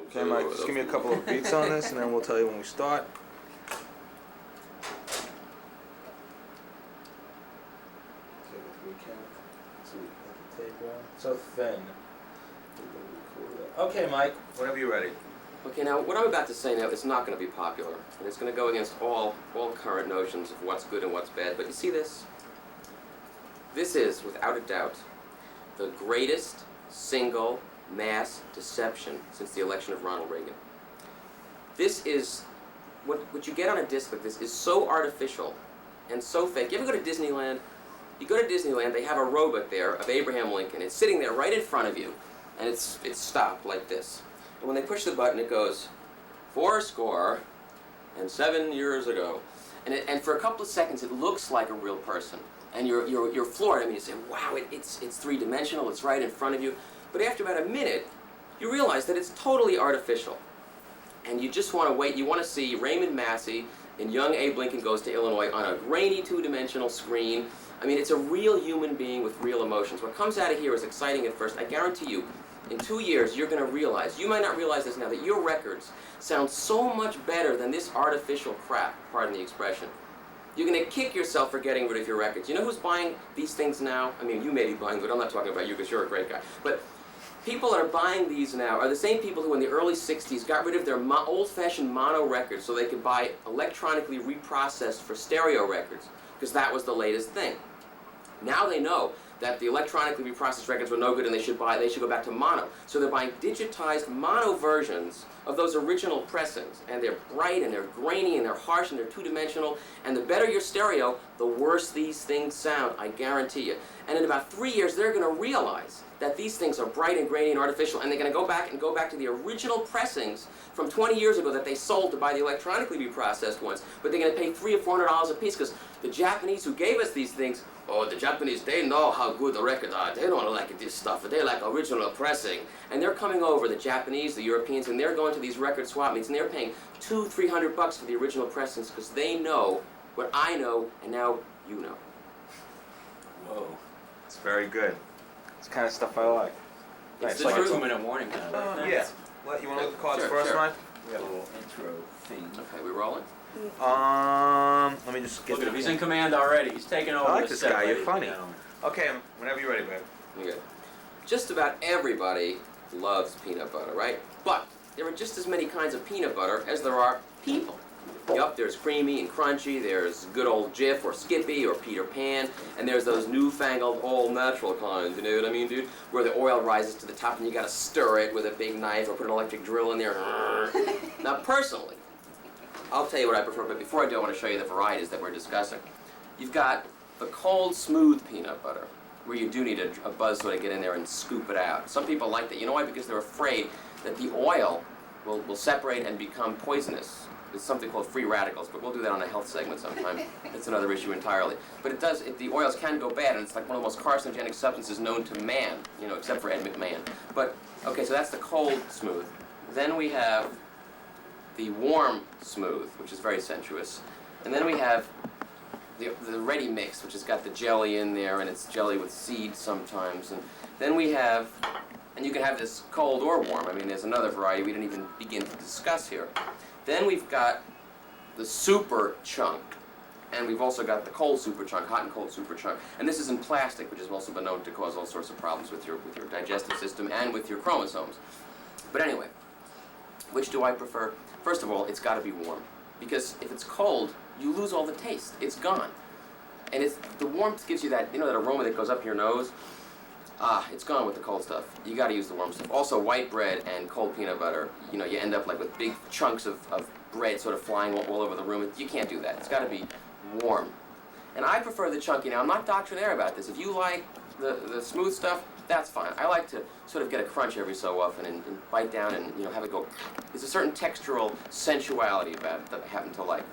Okay, Mike, just give me a couple of beats on this, and then we'll tell you when we start. Take a 3 count. So we put the tape on. So thin. Okay, Mike, whenever you're ready. Okay, now what I'm about to say now is not going to be popular, and it's going to go against all current notions of what's good and what's bad. But you see this? This is, without a doubt, the greatest single mass deception since the election of Ronald Reagan. This is, what you get on a disc like this is so artificial and so fake. You ever go to Disneyland? You go to Disneyland, they have a robot there of Abraham Lincoln. It's sitting there right in front of you, and it's stopped like this. And when they push the button, it goes, 407 years ago. And for a couple of seconds, it looks like a real person. And you're floored. I mean, you say, wow, it's three-dimensional, it's right in front of you. But after about a minute, you realize that it's totally artificial. And you just want to wait. You want to see Raymond Massey in Young Abe Lincoln Goes to Illinois on a grainy two-dimensional screen. I mean, it's a real human being with real emotions. What comes out of here is exciting at first. I guarantee you, in 2 years, you're going to realize, you might not realize this now, that your records sound so much better than this artificial crap, pardon the expression. You're going to kick yourself for getting rid of your records. You know who's buying these things now? I mean, you may be buying, but I'm not talking about you because you're a great guy. But people that are buying these now are the same people who in the early 60s got rid of their old-fashioned mono records so they could buy electronically reprocessed for stereo records, because that was the latest thing. Now they know that the electronically reprocessed records were no good and they should go back to mono. So they're buying digitized mono versions of those original pressings. And they're bright and they're grainy and they're harsh and they're two-dimensional. And the better your stereo, the worse these things sound, I guarantee you. And in about 3 years, they're going to realize that these things are bright and grainy and artificial, and they're going to go back to the original pressings from 20 years ago that they sold to buy the electronically reprocessed ones. But they're going to pay $300 or $400 a piece because the Japanese who gave us these things, oh, the Japanese, they know how good the records are. They don't like this stuff. They like original pressing. And they're coming over, the Japanese, the Europeans, and they're going to these record swap meets, and they're paying $200-300 for the original pressings because they know what I know, and now you know. Whoa. It's very good. It's the kind of stuff I like. It's like a 2-minute warning kind of thing. Yeah. What, you want to look at the cards first, sure. Mike? We got a little intro thing. Okay, we rolling? Let me just get Look at him, he's in command already. He's taking over. I like this guy, you're funny. Down. Okay, whenever you're ready, babe. Good. Just about everybody loves peanut butter, right? But there are just as many kinds of peanut butter as there are people. Yup, there's creamy and crunchy, there's good old Jif or Skippy or Peter Pan, and there's those newfangled all-natural kinds, you know what I mean, dude? Where the oil rises to the top and you gotta stir it with a big knife or put an electric drill in there. Now, personally, I'll tell you what I prefer, but before I do, I want to show you the varieties that we're discussing. You've got the cold, smooth peanut butter, where you do need a buzzsaw to get in there and scoop it out. Some people like that. You know why? Because they're afraid that the oil will separate and become poisonous. It's something called free radicals, but we'll do that on a health segment sometime. It's another issue entirely. But it does, the oils can go bad, and it's like one of the most carcinogenic substances known to man, you know, except for Ed McMahon. But, okay, so that's the cold, smooth. Then we have the warm, smooth, which is very sensuous. And then we have the ready mix, which has got the jelly in there, and it's jelly with seeds sometimes. And then we have, and you can have this cold or warm. I mean, there's another variety we didn't even begin to discuss here. Then we've got the super chunk, and we've also got the cold super chunk, hot and cold super chunk. And this is in plastic, which has also been known to cause all sorts of problems with your digestive system and with your chromosomes. But anyway, which do I prefer? First of all, it's got to be warm, because if it's cold, you lose all the taste. It's gone. And the warmth gives you that, you know, that aroma that goes up your nose. It's gone with the cold stuff. You got to use the warm stuff. Also, white bread and cold peanut butter, you know, you end up like with big chunks of bread sort of flying all over the room. You can't do that. It's got to be warm. And I prefer the chunky. Now, I'm not doctrinaire about this. If you like the smooth stuff, that's fine. I like to sort of get a crunch every so often and bite down and, you know, have it go. There's a certain textural sensuality about it that I happen to like.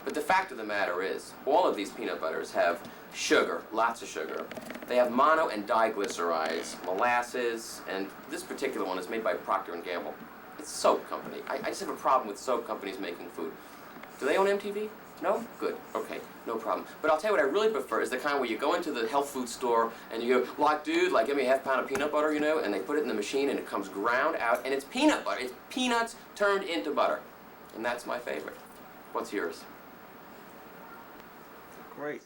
But the fact of the matter is, all of these peanut butters have sugar, lots of sugar. They have mono and diglycerides, molasses, and this particular one is made by Procter & Gamble. It's a soap company. I just have a problem with soap companies making food. Do they own MTV? No? Good. Okay. No problem. But I'll tell you what I really prefer is the kind where you go into the health food store and you go, like, dude, like, give me a half pound of peanut butter, you know, and they put it in the machine and it comes ground out and it's peanut butter. It's peanuts turned into butter. And that's my favorite. What's yours? Great.